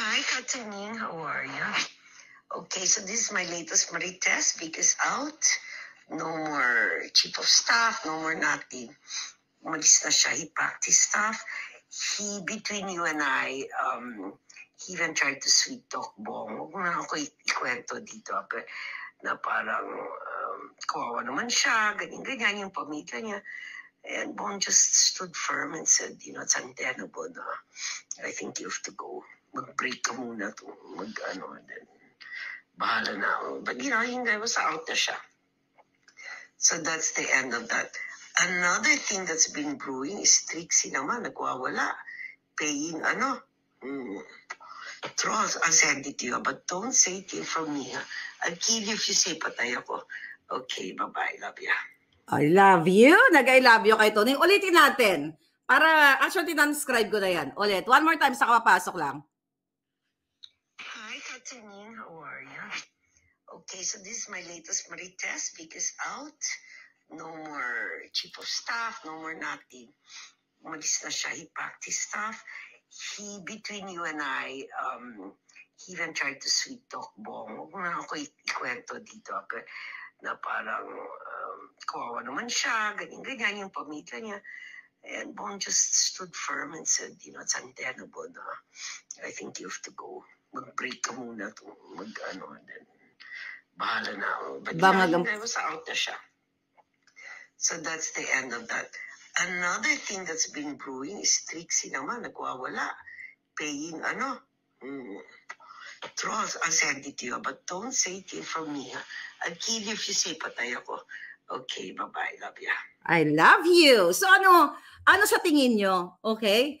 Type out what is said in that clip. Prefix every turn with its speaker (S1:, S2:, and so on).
S1: Hi, Kataning. How are you? Okay, so this is my latest Marites because out. No more chief of staff, no more nothing. Umalis na siya. He practiced stuff. Between you and I, he even tried to sweet talk Bong. Huwag mo na ako ikwento dito. Na parang kawawa naman siya, ganyan-ganyan yung pamilya niya. And Bong just stood firm and said, it's untenable na I think you have to go. Mag-break ka muna to, and then bahala na ako. But, yung guy was out na siya. So that's the end of that. Another thing that's been brewing is Trixie naman, nagwawala. Paying, trolls. I'll send it to you, but don't say it from me. Ha? I'll kill you if you say patay ako. Okay, bye-bye. Love you.
S2: I love you. Nag-I love you kay Tony. Ulitin natin. Para, actually, transcribe ko na yan. Ulit. One more time sa kapapasok lang.
S1: Hi, Kataning. How are you? Okay, so this is my latest Marites because out. No more chief of staff, no more nothing. Umalis na siya. He practiced stuff. Between you and I, he even tried to sweet talk Bong. Huwag mo na ako ikwento dito. Na parang kawawa naman siya, ganyan-ganyan yung pamilya niya. And Bong just stood firm and said, it's untenable na I think you have to go. Mag-break ka muna to, and then bahala na ako. But yung guy was out na siya. So that's the end of that. Another thing that's been brewing is Trixie naman, nagwawala. Paying, trolls. I'll send it to you, but don't say it from me. Ha? I'll kill you if you say patay ako. Okay, bye-bye. Love you.
S2: I love you. So ano sa tingin nyo? Okay?